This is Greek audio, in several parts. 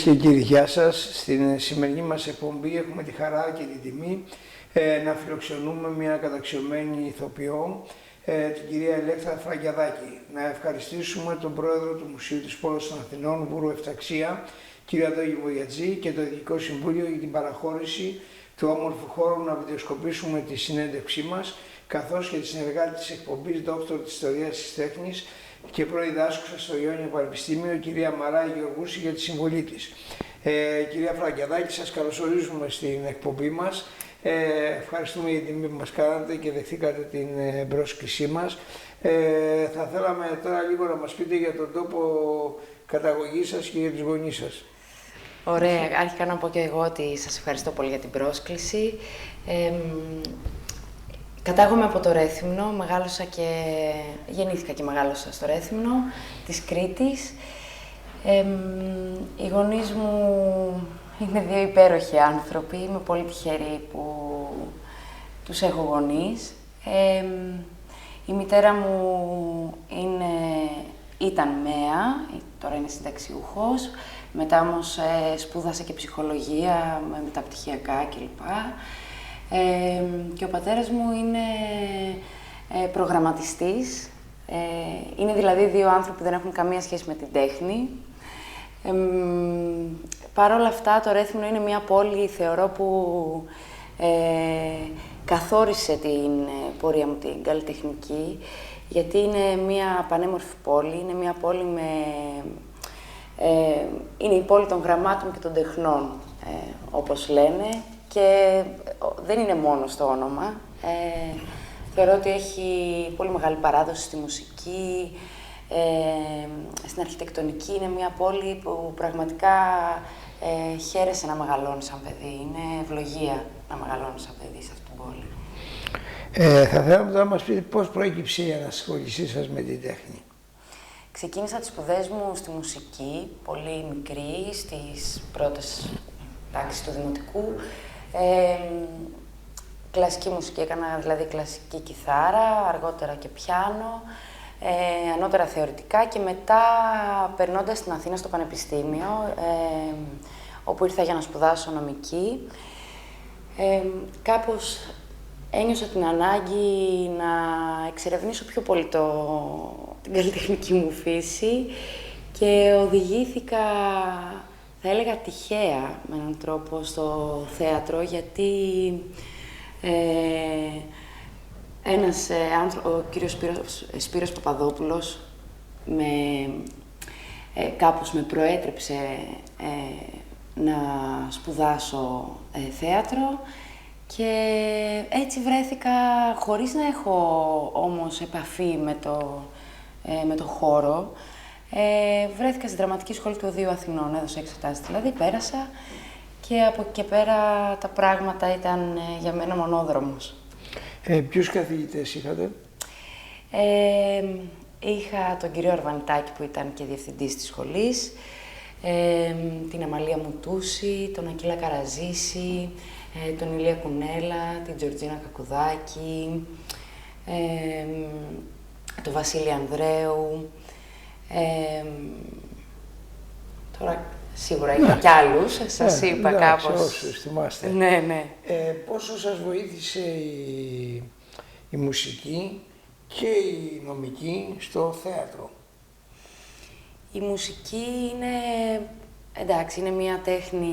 και κύριοι, γεια σας. Στην σημερινή μας εκπομπή έχουμε τη χαρά και την τιμή να φιλοξενούμε μια καταξιωμένη ηθοποιό, την κυρία Ηλέκτρα Φραγκιαδάκη. Να ευχαριστήσουμε τον πρόεδρο του Μουσείου της Πόλης των Αθηνών, Βούρου Εφταξία, κύριο Αντώνη Βογιατζή, και το Διοικητικό Συμβούλιο για την παραχώρηση του όμορφου χώρου να βιντεοσκοπήσουμε τη συνέντευξή μας, καθώς και τη συνεργάτη της εκπομπής, δόκτωρ της Ιστορίας της Τέχνης και πρώην δάσκουσα στο Ιόνιο Πανεπιστήμιο, κυρία Μαράη Γεωργούση, για τη συμβολή της. Κυρία Φραγκιαδάκη, σας καλωσορίζουμε στην εκπομπή μας. Ευχαριστούμε για την τιμή που μας κάνατε και δεχτήκατε την πρόσκλησή μας. Θα θέλαμε τώρα λίγο να μας πείτε για τον τόπο καταγωγής σας και για τους γονείς σας. Ωραία. Αρχικά να πω και εγώ ότι σας ευχαριστώ πολύ για την πρόσκληση. Κατάγομαι από το Ρέθυμνο, γεννήθηκα και μεγάλωσα στο Ρέθυμνο της Κρήτης. Οι γονείς μου είναι δύο υπέροχοι άνθρωποι, είμαι πολύ τυχερή που τους έχω γονείς. Η μητέρα μου ήταν ΜΕΑ, τώρα είναι συνταξιούχος, μετά όμως σπούδασε και ψυχολογία με μεταπτυχιακά κλπ. Και ο πατέρας μου είναι προγραμματιστής. Είναι δηλαδή δύο άνθρωποι που δεν έχουν καμία σχέση με την τέχνη. Παρ' όλα αυτά, το Ρέθυμνο είναι μια πόλη, θεωρώ, που καθόρισε την πορεία μου την καλλιτεχνική, γιατί είναι μια πανέμορφη πόλη, είναι μια πόλη είναι η πόλη των γραμμάτων και των τεχνών, όπως λένε, και δεν είναι μόνο στο όνομα. Θεωρώ ότι έχει πολύ μεγάλη παράδοση στη μουσική, στην αρχιτεκτονική. Είναι μια πόλη που πραγματικά χαίρεσε να μεγαλώνει σαν παιδί. Είναι ευλογία να μεγαλώνει σαν παιδί σε αυτή την πόλη. Θα θέλαμε τώρα να μας πείτε πώς προέκυψε η ανασχόλησή σας με την τέχνη. Ξεκίνησα τις σπουδές μου στη μουσική, πολύ μικρή, στις πρώτες τάξεις του δημοτικού. Κλασική μουσική έκανα, δηλαδή κλασική κιθάρα, αργότερα και πιάνο, ανώτερα θεωρητικά, και μετά περνώντας στην Αθήνα στο Πανεπιστήμιο, όπου ήρθα για να σπουδάσω νομική, κάπως ένιωσα την ανάγκη να εξερευνήσω πιο πολύ την καλλιτεχνική μου φύση και οδηγήθηκα, θα έλεγα τυχαία, με έναν τρόπο, στο θέατρο, γιατί ο κύριος Σπύρος Παπαδόπουλος κάπως με προέτρεψε να σπουδάσω θέατρο, και έτσι βρέθηκα, χωρίς να έχω όμως επαφή με το χώρο, βρέθηκα στη Δραματική Σχολή του Οδείου Αθηνών, έδωσα εξετάσεις δηλαδή, πέρασα, και από εκεί και πέρα τα πράγματα ήταν για μένα μονόδρομος. Ποιους καθηγητές είχατε? Είχα τον κύριο Αρβανιτάκη, που ήταν και διευθυντής της σχολής, την Αμαλία Μουτούση, τον Ακύλα Καραζήση, τον Ηλία Κουνέλα, την Τζορτζίνα Κακουδάκη, τον Βασίλη Ανδρέου. Τώρα σίγουρα είχα κι άλλους, σας είπα κάπως. Όσους θυμάστε. Ναι. Πόσο σας βοήθησε η μουσική και η νομική στο θέατρο? Η μουσική είναι μια τέχνη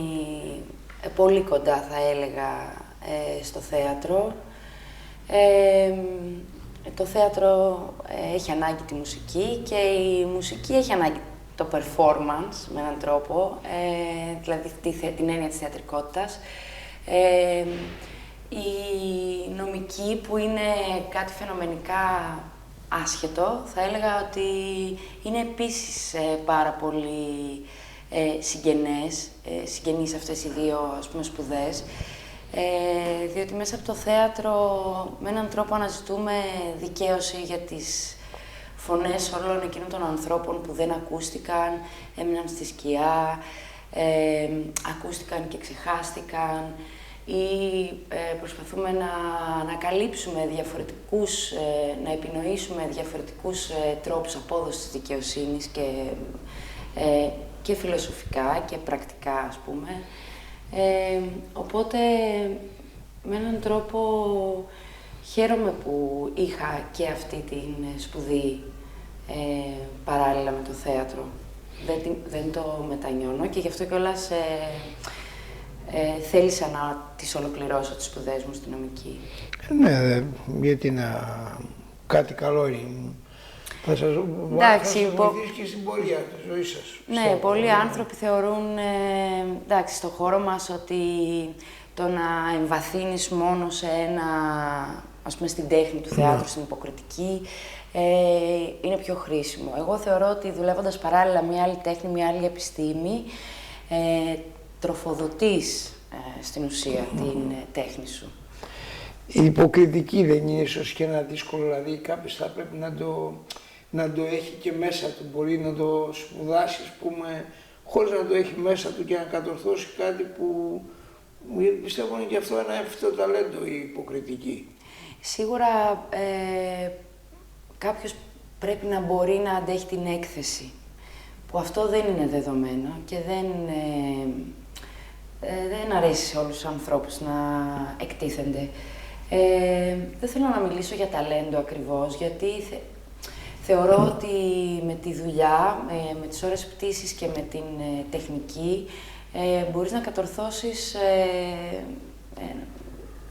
πολύ κοντά, θα έλεγα, στο θέατρο. Το θέατρο έχει ανάγκη τη μουσική και η μουσική έχει ανάγκη το performance, με έναν τρόπο, δηλαδή την έννοια της θεατρικότητας. Η νομική, που είναι κάτι φαινομενικά άσχετο, θα έλεγα ότι είναι επίσης πάρα πολύ συγγενείς αυτές οι δύο, ας πούμε, σπουδές, διότι μέσα από το θέατρο με έναν τρόπο αναζητούμε δικαίωση για τις φωνές όλων εκείνων των ανθρώπων που δεν ακούστηκαν, έμειναν στη σκιά, ακούστηκαν και ξεχάστηκαν, ή προσπαθούμε να ανακαλύψουμε διαφορετικούς, να επινοήσουμε διαφορετικούς τρόπους απόδοσης της δικαιοσύνης και και φιλοσοφικά και πρακτικά, ας πούμε. Οπότε, με έναν τρόπο, χαίρομαι που είχα και αυτή την σπουδή παράλληλα με το θέατρο. Δεν το μετανιώνω και γι' αυτό κιόλας θέλησα να τις ολοκληρώσω τις σπουδές μου στη νομική. Ναι, γιατί κάτι καλό είναι. Θα σας βοηθήσει και στην πορεία της ζωής σας. Ναι, πολλοί άνθρωποι θεωρούν, εντάξει, στο χώρο μας ότι το να εμβαθύνεις μόνο σε ένα, ας πούμε, στην τέχνη του θεάτρου, στην υποκριτική, είναι πιο χρήσιμο. Εγώ θεωρώ ότι δουλεύοντας παράλληλα μια άλλη τέχνη, μια άλλη επιστήμη, τροφοδοτείς στην ουσία την τέχνη σου. Η υποκριτική δεν είναι ίσως και ένα δύσκολο, δηλαδή κάποιος θα πρέπει να το έχει και μέσα του, μπορεί να το σπουδάσει, ας πούμε, χωρίς να το έχει μέσα του και να κατορθώσει κάτι που πιστεύω είναι και αυτό ένα εύθυτο ταλέντο, η υποκριτική. Σίγουρα κάποιος πρέπει να μπορεί να αντέχει την έκθεση, που αυτό δεν είναι δεδομένο και δεν αρέσει σε όλους τους ανθρώπους να εκτίθενται. Δεν θέλω να μιλήσω για ταλέντο ακριβώς, γιατί θεωρώ ότι με τη δουλειά, με τις ώρες πτήσης και με την τεχνική, μπορείς να κατορθώσεις,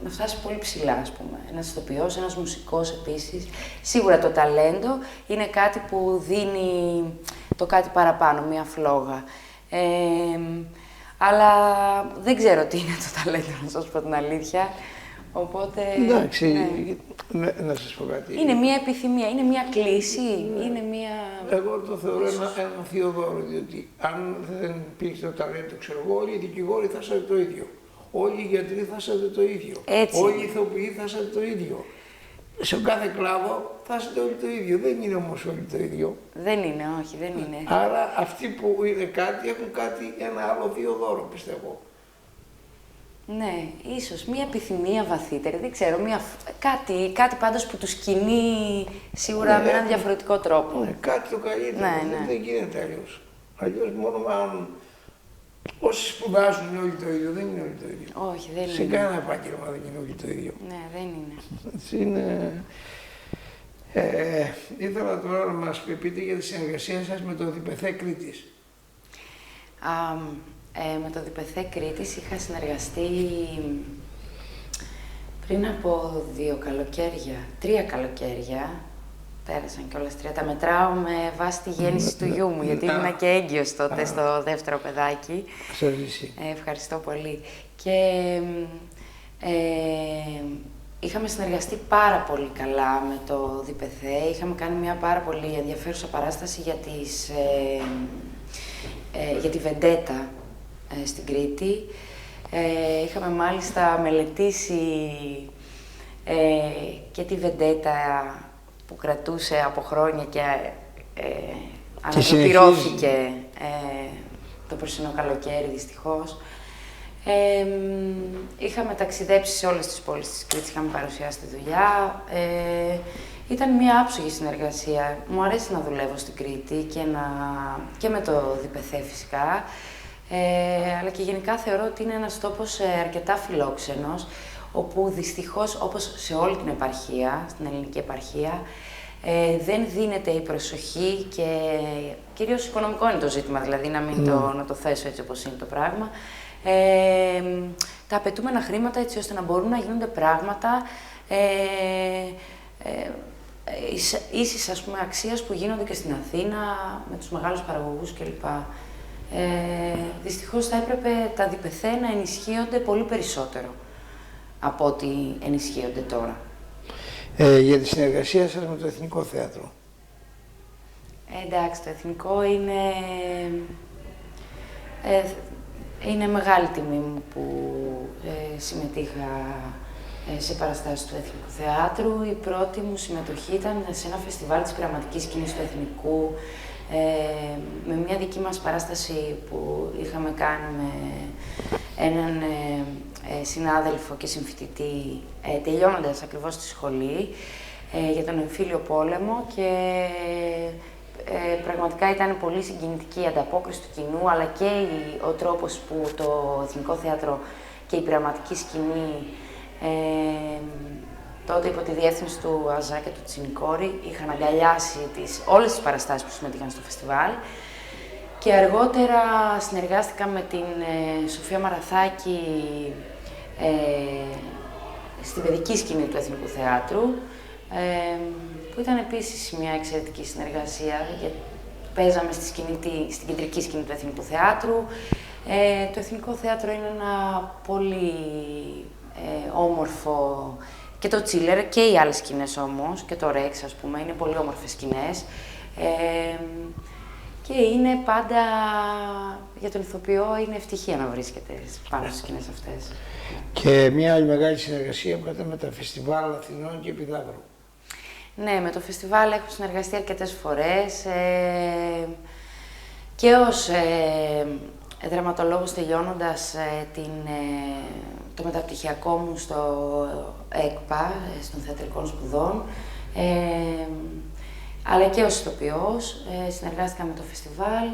να φτάσεις πολύ ψηλά, ας πούμε. Ένας ηθοποιός, ένας μουσικός επίσης. Σίγουρα το ταλέντο είναι κάτι που δίνει το κάτι παραπάνω, μία φλόγα. Αλλά δεν ξέρω τι είναι το ταλέντο, να σας πω την αλήθεια. Οπότε, εντάξει, ναι, να σας πω κάτι. Είναι μία επιθυμία, είναι μία κλίση, είναι μία... Εγώ το θεωρώ ένα θείο δώρο, διότι αν δεν υπήρχε το ταλέντο, ξέρω εγώ, όλοι οι δικηγόροι θα είσατε το ίδιο. Όλοι οι γιατροί θα είσατε το ίδιο. Έτσι. Όλοι οι ηθοποιοί θα είσατε το ίδιο. Σε κάθε κλάδο θα είσατε όλοι το ίδιο. Δεν είναι όμως όλοι το ίδιο. Δεν είναι, όχι, δεν είναι. Άρα αυτοί που είναι κάτι έχουν ένα άλλο θείο δώρο, πιστεύω. Ναι, ίσως μία επιθυμία βαθύτερη, δεν ξέρω, κάτι πάντως που τους κινεί σίγουρα με έναν διαφορετικό τρόπο. Ναι, κάτι το καλύτερο, δεν γίνεται αλλιώς. Αλλιώς μόνο αν όσοι σπουδάζουν είναι όλοι το ίδιο, δεν είναι όλοι το ίδιο. Όχι, δεν είναι. Σε κανένα επάγγελμα δεν είναι όλοι το ίδιο. Ναι, δεν είναι. Έτσι είναι. Ήθελα τώρα να μας πείτε για τη συνεργασία σας με το ΔΠΘ Κρήτης. Με το ΔΠΘ Κρήτης είχα συνεργαστεί πριν από 3 καλοκαίρια. Πέρασαν κιόλας 3. Τα μετράω με βάση τη γέννηση του γιού μου, γιατί ήμουν και έγκυος τότε στο δεύτερο παιδάκι. Ευχαριστώ πολύ. Και είχαμε συνεργαστεί πάρα πολύ καλά με το ΔΠΘ. Είχαμε κάνει μια πάρα πολύ ενδιαφέρουσα παράσταση για τη Βεντέτα στην Κρήτη. Είχαμε μάλιστα μελετήσει και τη Βεντέτα που κρατούσε από χρόνια και αναπληρώθηκε το περσινό καλοκαίρι, δυστυχώς. Είχαμε ταξιδέψει σε όλες τις πόλεις της Κρήτης, είχαμε παρουσιάσει τη δουλειά. Ήταν μια άψογη συνεργασία. Μου αρέσει να δουλεύω στην Κρήτη και με το ΔΠΘ φυσικά, αλλά και γενικά θεωρώ ότι είναι ένας τόπος αρκετά φιλόξενος, όπου δυστυχώς, όπως σε όλη την επαρχία, στην ελληνική επαρχία, δεν δίνεται η προσοχή και κυρίως οικονομικό είναι το ζήτημα, δηλαδή να το θέσω έτσι όπως είναι το πράγμα. Τα απαιτούμενα χρήματα έτσι ώστε να μπορούν να γίνονται πράγματα ίσης, ας πούμε, αξίας που γίνονται και στην Αθήνα με τους μεγάλους παραγωγούς κλπ. Δυστυχώς θα έπρεπε τα ΔΠΘ να ενισχύονται πολύ περισσότερο από ό,τι ενισχύονται τώρα. Για τη συνεργασία σας με το Εθνικό Θέατρο. Εντάξει, το Εθνικό είναι μεγάλη τιμή μου που συμμετείχα σε παραστάσεις του Εθνικού Θεάτρου. Η πρώτη μου συμμετοχή ήταν σε ένα φεστιβάλ της πειραματικής σκηνής του Εθνικού, με μια δική μας παράσταση που είχαμε κάνει με έναν συνάδελφο και συμφοιτητή, τελειώνοντας ακριβώς τη σχολή, για τον εμφύλιο πόλεμο, και πραγματικά ήταν πολύ συγκινητική η ανταπόκριση του κοινού, αλλά και ο τρόπος που το Εθνικό Θέατρο και η πειραματική σκηνή τότε υπό τη διεύθυνση του Αζά και του Τσινικόρη είχαν αγκαλιάσει όλες τις παραστάσεις που συμμετείχαν στο φεστιβάλ. Και αργότερα συνεργάστηκα με την Σοφία Μαραθάκη στην παιδική σκηνή του Εθνικού Θεάτρου, που ήταν επίσης μια εξαιρετική συνεργασία, γιατί παίζαμε στην κεντρική σκηνή του Εθνικού Θεάτρου. Το Εθνικό Θέατρο είναι ένα πολύ όμορφο, και το Τσίλερ και οι άλλες σκηνές όμως, και το Ρεξ ας πούμε, είναι πολύ όμορφες σκηνές. Και είναι πάντα, για τον ηθοποιό, είναι ευτυχία να βρίσκεται πάνω στις σκηνές αυτές. Και μια άλλη μεγάλη συνεργασία που είχατε με τα Φεστιβάλ Αθηνών και Επιδαύρου. Ναι, με το φεστιβάλ έχω συνεργαστεί αρκετές φορές και ως δραματολόγος τελειώνοντας το μεταπτυχιακό μου στο ΕΚΠΑ, των θεατρικών σπουδών, αλλά και ως ηθοποιός, συνεργάστηκα με το φεστιβάλ.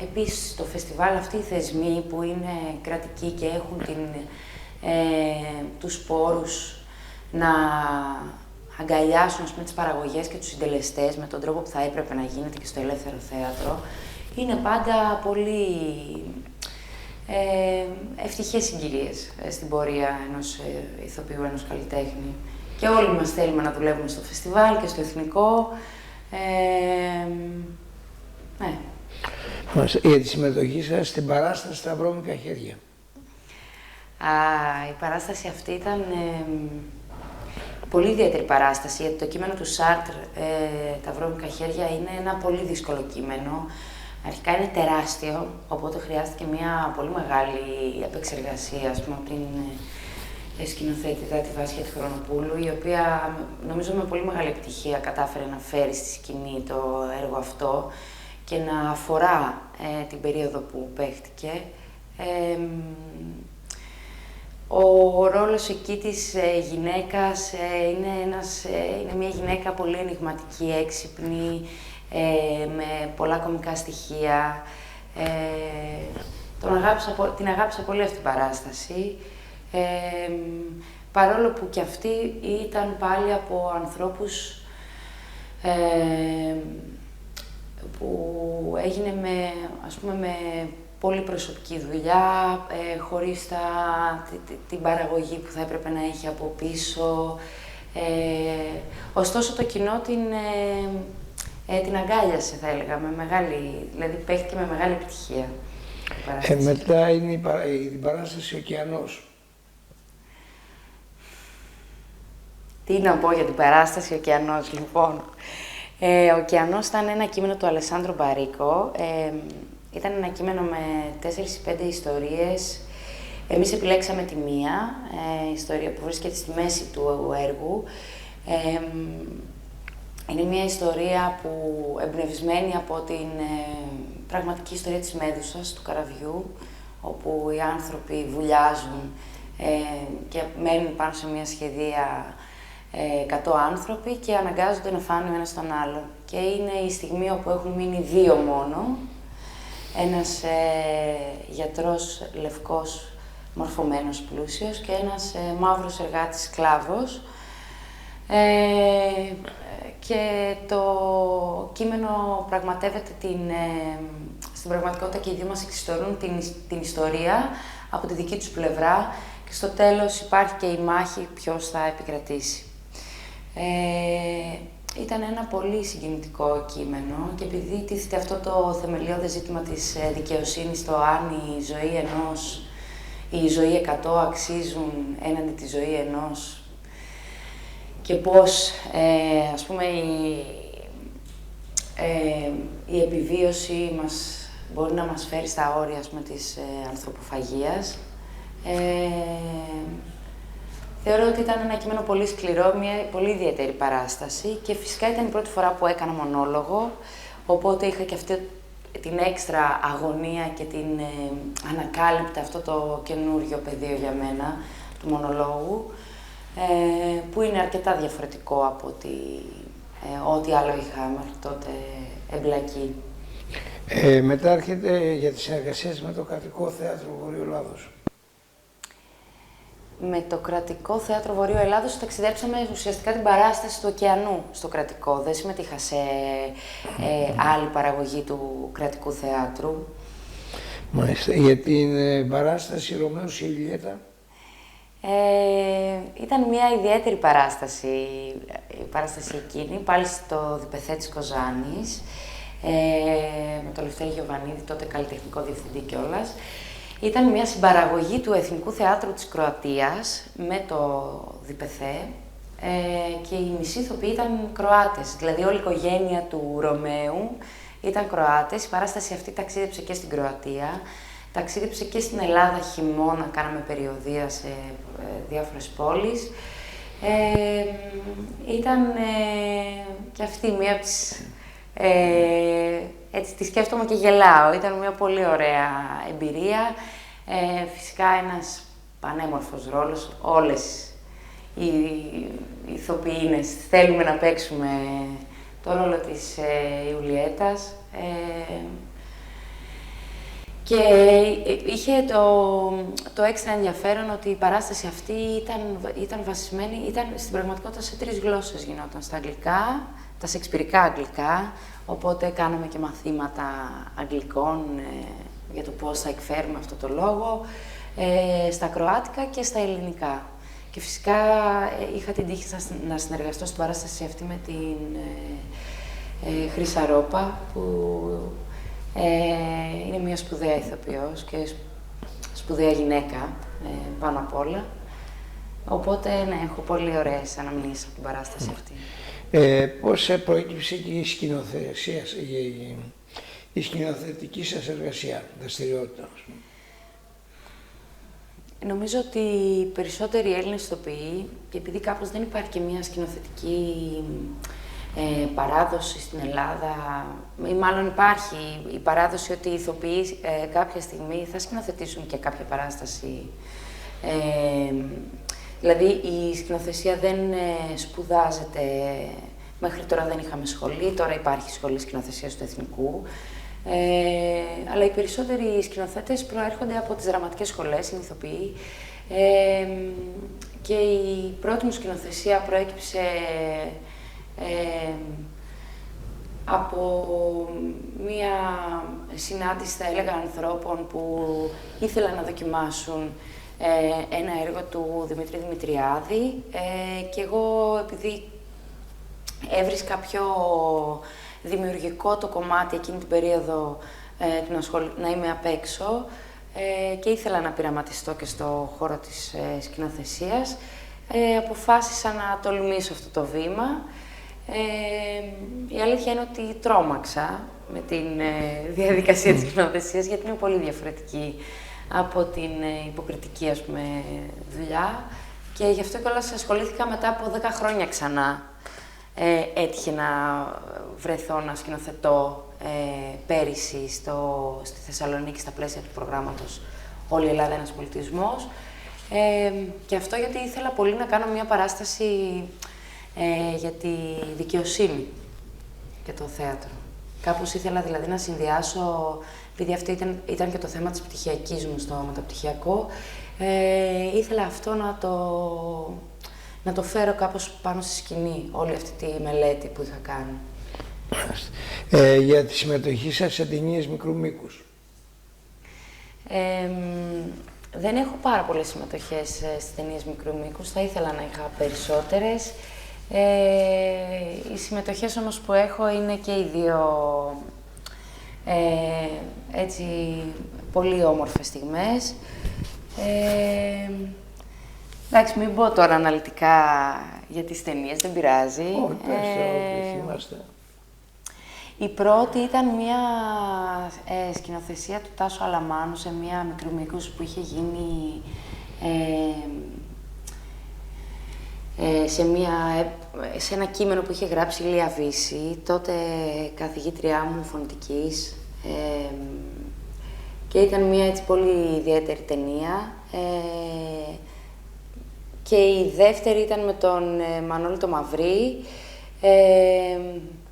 Επίσης, το φεστιβάλ, αυτοί οι θεσμοί που είναι κρατικοί και έχουν τους πόρους να αγκαλιάσουν, ας πούμε, τις παραγωγές και τους συντελεστές με τον τρόπο που θα έπρεπε να γίνεται και στο ελεύθερο θέατρο, είναι πάντα πολύ ευτυχές συγκυρίες στην πορεία ενός ηθοποιού, ενός καλλιτέχνη. Και όλοι μας θέλουμε να δουλεύουμε στο φεστιβάλ και στο εθνικό. Ναι. Για τη συμμετοχή σας στην παράσταση «Τα βρώμικα χέρια». Η παράσταση αυτή ήταν πολύ ιδιαίτερη παράσταση, γιατί το κείμενο του Σάρτρ, «Τα βρώμικα χέρια», είναι ένα πολύ δύσκολο κείμενο. Αρχικά είναι τεράστιο, οπότε χρειάστηκε μια πολύ μεγάλη επεξεργασία, ας πούμε, από την σκηνοθέτητα τη Βάσια τη Χρονοπούλου, η οποία νομίζω με πολύ μεγάλη επιτυχία κατάφερε να φέρει στη σκηνή το έργο αυτό και να αφορά την περίοδο που παίχτηκε. Ο ρόλος εκεί της γυναίκας είναι μια γυναίκα πολύ ενιγματική, έξυπνη, με πολλά κωμικά στοιχεία. Την αγάπησα πολύ αυτή την παράσταση. Παρόλο που και αυτή ήταν πάλι από ανθρώπους που έγινε με πολύ προσωπική δουλειά, χωρίς την παραγωγή που θα έπρεπε να έχει από πίσω. Ωστόσο το κοινό την αγκάλιασε, θα έλεγα, δηλαδή παίχτηκε με μεγάλη επιτυχία. Μετά είναι η παράσταση «Ωκεανός». Τι να πω για την παράσταση «Ωκεανός», λοιπόν. Ο «Ωκεανός» ήταν ένα κείμενο του Αλεσάνδρο Μπαρίκο. Ήταν ένα κείμενο με 4-5 ιστορίες. Εμείς επιλέξαμε τη μία ιστορία που βρίσκεται στη μέση του έργου. Είναι μια ιστορία που εμπνευσμένη από την πραγματική ιστορία της Μέδουσας, του καραβιού, όπου οι άνθρωποι βουλιάζουν και μένουν πάνω σε μια σχεδία 100 άνθρωποι και αναγκάζονται να φάνε ο ένας τον άλλο. Και είναι η στιγμή όπου έχουν μείνει 2 μόνο, ένας γιατρός λευκός, μορφωμένος, πλούσιος, και ένας μαύρος εργάτης σκλάβος. Και το κείμενο πραγματεύεται στην πραγματικότητα και οι δύο μας εξιστορούν την ιστορία από τη δική τους πλευρά και στο τέλος υπάρχει και η μάχη ποιος θα επικρατήσει. Ήταν ένα πολύ συγκινητικό κείμενο και επειδή τίθεται αυτό το θεμελιώδες ζήτημα της δικαιοσύνης, το αν η ζωή 100 αξίζουν έναντι τη ζωή ενός και πώς, ας πούμε, η επιβίωση μπορεί να μας φέρει στα όρια, ας πούμε, της ανθρωποφαγίας. Θεωρώ ότι ήταν ένα κείμενο πολύ σκληρό, μια πολύ ιδιαίτερη παράσταση και φυσικά ήταν η πρώτη φορά που έκανα μονόλογο, οπότε είχα και αυτή την έξτρα αγωνία και την ανακάλυπτα αυτό το καινούριο πεδίο για μένα, του μονολόγου, που είναι αρκετά διαφορετικό από ό,τι άλλο είχα μέχρι τότε εμπλακεί. Μετά έρχεται για τις συνεργασίες με το Κρατικό Θέατρο Βορείου Ελλάδος. Με το Κρατικό Θέατρο Βορείου Ελλάδος ταξιδέψαμε ουσιαστικά την παράσταση του Ωκεανού στο Κρατικό. Δεν συμμετείχα σε άλλη παραγωγή του Κρατικού Θεάτρου. Μάλιστα. Για την παράσταση Ρωμαίος και Ιουλιέτα. Ήταν μια ιδιαίτερη παράσταση, η παράσταση εκείνη, πάλι στο Διπεθέ της Κοζάνης, με τον Λευτέρη Γιωβανίδη, τότε καλλιτεχνικό διευθυντή κιόλας. Ήταν μια συμπαραγωγή του Εθνικού Θεάτρου της Κροατίας με το Διπεθέ και οι μισοί ηθοποιοί ήταν Κροάτες, δηλαδή όλη η οικογένεια του Ρωμαίου ήταν Κροάτες. Η παράσταση αυτή ταξίδεψε και στην Κροατία, ταξίδεψε και στην Ελλάδα χειμώνα, κάναμε περιοδεία σε διάφορες πόλεις. Ήταν και αυτή μία από τις... έτσι τη σκέφτομαι και γελάω. Ήταν μια πολύ ωραία εμπειρία. Φυσικά ένας πανέμορφος ρόλος. Όλες οι ηθοποιίνες θέλουμε να παίξουμε το ρόλο της Ιουλιέτας. Και είχε το έξτρα ενδιαφέρον ότι η παράσταση αυτή ήταν βασισμένη, στην πραγματικότητα σε 3 γλώσσες γινόταν. Στα αγγλικά, τα σεξπυρικά αγγλικά, οπότε κάναμε και μαθήματα αγγλικών για το πώς θα εκφέρουμε αυτό το λόγο, στα κροάτικα και στα ελληνικά. Και φυσικά είχα την τύχη να συνεργαστώ στην παράσταση αυτή με την Χρύσα Ρόπα, που είναι μια σπουδαία ηθοποιός και σπουδαία γυναίκα πάνω απ' όλα. Οπότε, ναι, έχω πολύ ωραίες αναμνήσεις από την παράσταση αυτή. Πώς προέκυψε και η σκηνοθετική σας εργασία, δραστηριότητα? Νομίζω ότι οι περισσότεροι Έλληνες ηθοποιοί, και επειδή κάπως δεν υπάρχει και μια σκηνοθετική παράδοση στην Ελλάδα, ή μάλλον υπάρχει η παράδοση ότι οι ηθοποιοί κάποια στιγμή θα σκηνοθετήσουν και κάποια παράσταση. Δηλαδή η σκηνοθεσία δεν σπουδάζεται, μέχρι τώρα δεν είχαμε σχολή, τώρα υπάρχει σχολή σκηνοθεσίας του Εθνικού. Αλλά οι περισσότεροι σκηνοθέτες προέρχονται από τις δραματικές σχολές, είναι ηθοποιοί. Και η πρώτη μου σκηνοθεσία προέκυψε από μία συνάντηση, θα έλεγα, ανθρώπων που ήθελαν να δοκιμάσουν ένα έργο του Δημήτρη Δημητριάδη και εγώ, επειδή έβρισκα πιο δημιουργικό το κομμάτι εκείνη την περίοδο να είμαι απ' έξω και ήθελα να πειραματιστώ και στο χώρο της σκηνοθεσίας, αποφάσισα να τολμήσω αυτό το βήμα. Η αλήθεια είναι ότι τρόμαξα με την διαδικασία της σκηνοθεσίας, γιατί είναι πολύ διαφορετική από την υποκριτική, ας πούμε, δουλειά, και γι' αυτό κιόλας ασχολήθηκα μετά από 10 χρόνια ξανά. Έτυχε να βρεθώ να σκηνοθετώ πέρυσι στη Θεσσαλονίκη στα πλαίσια του προγράμματος «Όλη η Ελλάδα ένας πολιτισμός». Και αυτό γιατί ήθελα πολύ να κάνω μια παράσταση για τη δικαιοσύνη και το θέατρο. Κάπως ήθελα δηλαδή να συνδυάσω, επειδή αυτό ήταν και το θέμα της πτυχιακής μου στο μεταπτυχιακό, ήθελα αυτό να το φέρω κάπως πάνω στη σκηνή, όλη αυτή τη μελέτη που είχα κάνει. Για τη συμμετοχή σας σε ταινίες μικρού μήκους? Δεν έχω πάρα πολλές συμμετοχές στις ταινίες μικρού μήκους, θα ήθελα να είχα περισσότερες. Οι συμμετοχές όμως που έχω είναι και οι δύο έτσι πολύ όμορφες στιγμές. Εντάξει, μην πω τώρα αναλυτικά για τις ταινίες, δεν πειράζει. Όχι, πες, θυμάστε. Η πρώτη ήταν μια σκηνοθεσία του Τάσου Αλαμάνου σε μια μικρού μήκους που είχε γίνει σε ένα κείμενο που είχε γράψει η Λία Βύση, τότε καθηγήτριά μου φωνητικής, και ήταν μια έτσι πολύ ιδιαίτερη ταινία. Και η δεύτερη ήταν με τον Μανώλη το Μαυρί,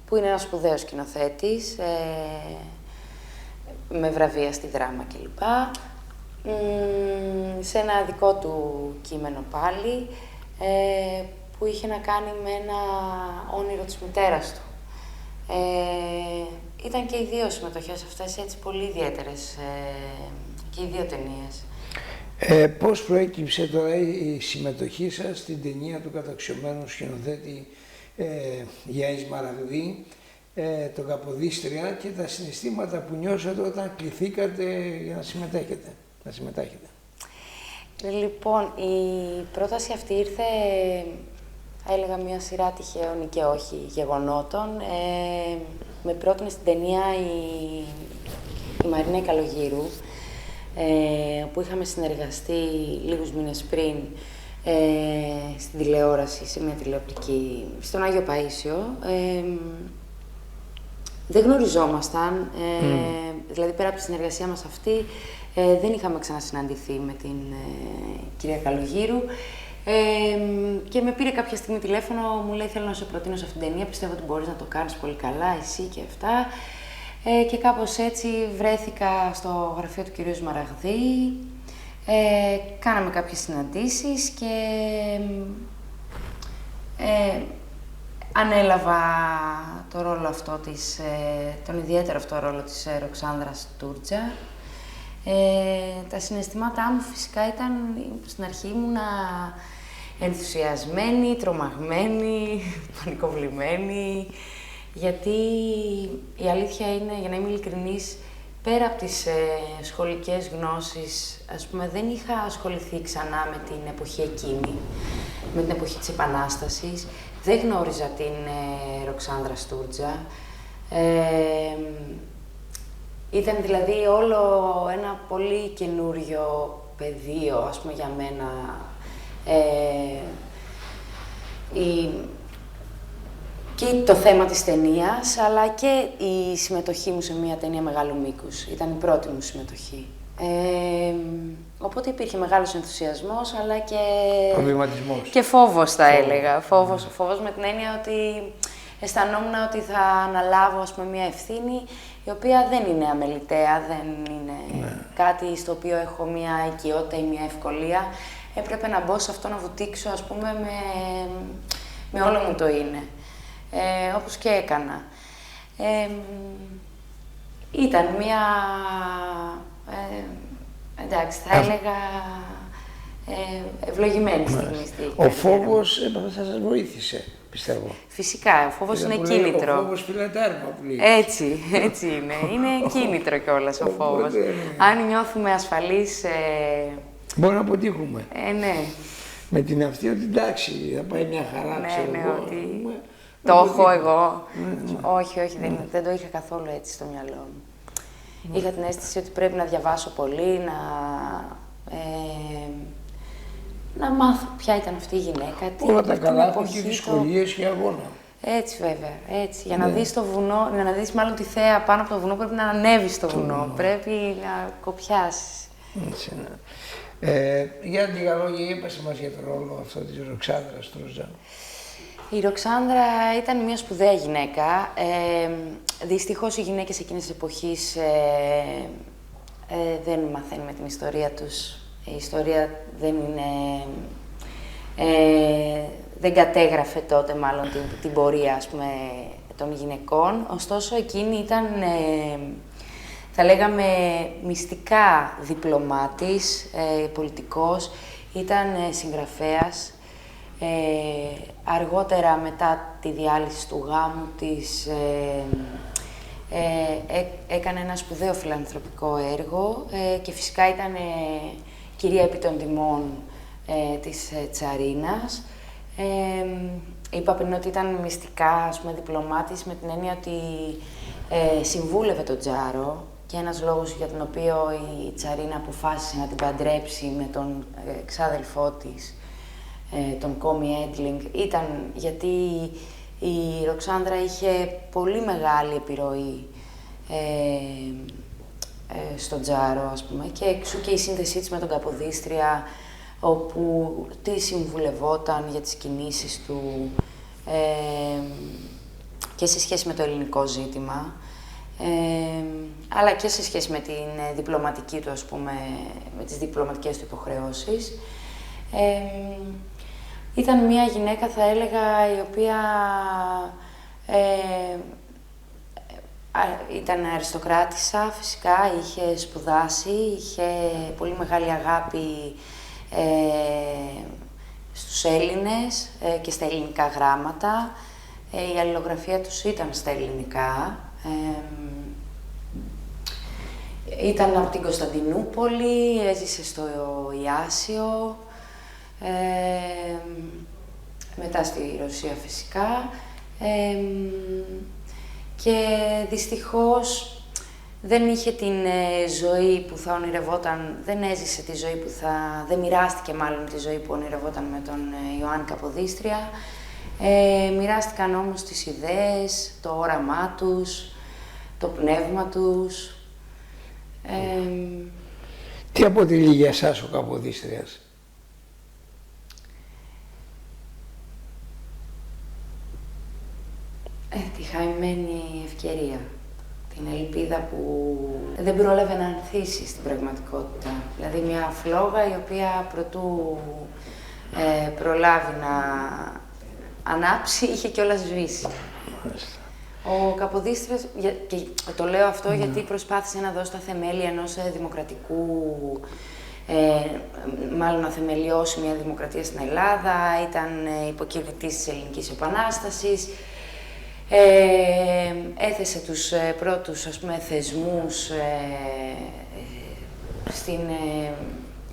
που είναι ένας σπουδαίος σκηνοθέτης, με βραβεία στη δράμα κλπ. Σε ένα δικό του κείμενο πάλι, που είχε να κάνει με ένα όνειρο της μητέρας του. Ήταν και οι δύο συμμετοχές αυτές έτσι πολύ ιδιαίτερες, και οι δύο ταινίες. Πώς προέκυψε τώρα η συμμετοχή σας στην ταινία του καταξιωμένου σκηνοθέτη Γιάννη Μαραγδί, το Καποδίστρια, και τα συναισθήματα που νιώσατε όταν κληθήκατε για να συμμετέχετε. Λοιπόν, η πρόταση αυτή ήρθε, θα έλεγα, μια σειρά τυχαίων ή και όχι γεγονότων. Με πρότεινε στην ταινία η Μαρίνα Καλογύρου, που είχαμε συνεργαστεί λίγους μήνες πριν στην τηλεόραση, σε μια τηλεοπτική, στον Άγιο Παΐσιο. Δεν γνωριζόμασταν, δηλαδή πέρα από τη συνεργασία μας αυτή, δεν είχαμε ξανασυναντηθεί με την κυρία Καλογύρου. Και με πήρε κάποια στιγμή τηλέφωνο, μου λέει: θέλω να σε προτείνω σε αυτήν την ταινία, πιστεύω ότι μπορείς να το κάνεις πολύ καλά, εσύ και αυτά. Και κάπως έτσι βρέθηκα στο γραφείο του κυρίου Σμαραγδί, κάναμε κάποιες συναντήσεις και ανέλαβα το ρόλο αυτό τον ιδιαίτερο αυτό ρόλο της Ροξάνδρας Τούρτζα. Τα συναισθήματά μου φυσικά ήταν, στην αρχή ήμουνα ενθουσιασμένη, τρομαγμένη, πανικοβλημένη, γιατί η αλήθεια είναι, για να είμαι ειλικρινής, πέρα από τις σχολικές γνώσεις, ας πούμε, δεν είχα ασχοληθεί ξανά με την εποχή εκείνη, με την εποχή της Επανάστασης. Δεν γνώριζα την Ροξάνδρα Στούρτζα. Ήταν δηλαδή όλο ένα πολύ καινούριο πεδίο, ας πούμε, για μένα. Και το θέμα της ταινίας, αλλά και η συμμετοχή μου σε μια ταινία μεγάλου μήκους. Ήταν η πρώτη μου συμμετοχή. Οπότε υπήρχε μεγάλος ενθουσιασμός, αλλά και... προβληματισμός. Και φόβος, θα έλεγα. Φόβος με την έννοια ότι αισθανόμουν ότι θα αναλάβω, ας πούμε, μια ευθύνη, η οποία δεν είναι αμεληταία, δεν είναι κάτι στο οποίο έχω μια οικειότητα ή μια ευκολία. Έπρεπε να μπω σε αυτό, να βουτήξω, ας πούμε, με όλο μου το είναι. Όπως και έκανα. Ήταν μια, εντάξει, θα έλεγα, ευλογημένη στιγμή. Ο φόβος θα σας βοήθησε, πιστεύω. Φυσικά, ο φόβος είναι κίνητρο. Ο φόβος φιλατέρμα που λέει. Έτσι είναι. Είναι κίνητρο κιόλας ο φόβος. Αν νιώθουμε ασφαλείς... Μπορεί να αποτύχουμε. Ναι. Με την αυτή ότι εντάξει, θα πάει μια χαρά, ξέρω εγώ. Ότι... Το έχω εγώ. Όχι, δεν το είχα καθόλου έτσι στο μυαλό μου. Είχα την αίσθηση ότι πρέπει να διαβάσω πολύ, να μάθω ποια ήταν αυτή η γυναίκα. Όλα τα καλά έχουν και δυσκολίες και αγώνα. Έτσι βέβαια, έτσι. Για να δεις το βουνό, για να δεις μάλλον τη θέα πάνω από το βουνό, πρέπει να ανέβεις στο βουνό. Πρέπει να κοπιάσεις. Έτσι, ναι. Για λίγα λόγια, είπες μας για τον ρόλο αυτό της Ροξάνδρας Τούρτζα. Η Ροξάνδρα ήταν μια σπουδαία γυναίκα. Δυστυχώς οι γυναίκες εκείνης της εποχής δεν μαθαίνουμε την ιστορία τους. Η ιστορία δεν είναι... δεν κατέγραφε τότε μάλλον την πορεία, ας πούμε, των γυναικών. Ωστόσο, εκείνη ήταν, θα λέγαμε, μυστικά διπλωμάτης, πολιτικός, ήταν συγγραφέας. Αργότερα, μετά τη διάλυση του γάμου της, έκανε ένα σπουδαίο φιλανθρωπικό έργο και φυσικά ήταν κυρία επί των τιμών της Τσαρίνας. Είπα πριν ότι ήταν μυστικά, ας πούμε, διπλωμάτης, με την έννοια ότι συμβούλευε τον Τζάρο, και ένας λόγος για τον οποίο η Τσαρίνα αποφάσισε να την παντρέψει με τον εξάδελφό της, τον Κόμι Έντλινγκ, ήταν γιατί η Ροξάνδρα είχε πολύ μεγάλη επιρροή στον Τζάρο, ας πούμε, και εξού και η σύνδεσή της με τον Καποδίστρια, όπου τη συμβουλευόταν για τις κινήσεις του. και σε σχέση με το ελληνικό ζήτημα, αλλά και σε σχέση με την διπλωματική του, ας πούμε, με τις διπλωματικές του υποχρεώσεις. Ήταν μια γυναίκα, θα έλεγα, η οποία ήταν αριστοκράτισσα, φυσικά, είχε σπουδάσει, είχε πολύ μεγάλη αγάπη στους Έλληνες και στα ελληνικά γράμματα. Η αλληλογραφία τους ήταν στα ελληνικά. Ήταν από την Κωνσταντινούπολη, έζησε στο Ιάσιο, μετά στη Ρωσία φυσικά. Και δυστυχώς δεν είχε την ζωή που θα ονειρευόταν, δεν έζησε τη ζωή που θα... δεν μοιράστηκε μάλλον τη ζωή που ονειρευόταν με τον Ιωάννη Καποδίστρια. Μοιράστηκαν όμως τις ιδέες, το όραμά τους, το πνεύμα τους. Τι αποτελεί για εσάς ο Καποδίστριας? Τη χαημένη ευκαιρία. Την ελπίδα που δεν πρόλαβε να ανθίσει στην πραγματικότητα. Δηλαδή μια φλόγα η οποία προτού προλάβει να ανάψει, είχε κιόλας σβήσει. Ο Καποδίστριας, και το λέω αυτό γιατί προσπάθησε να δώσει τα θεμέλια ενός δημοκρατικού, μάλλον να θεμελιώσει μια δημοκρατία στην Ελλάδα, ήταν υποκηρυτής της Ελληνικής Επανάστασης, έθεσε τους πρώτους, ας πούμε, θεσμούς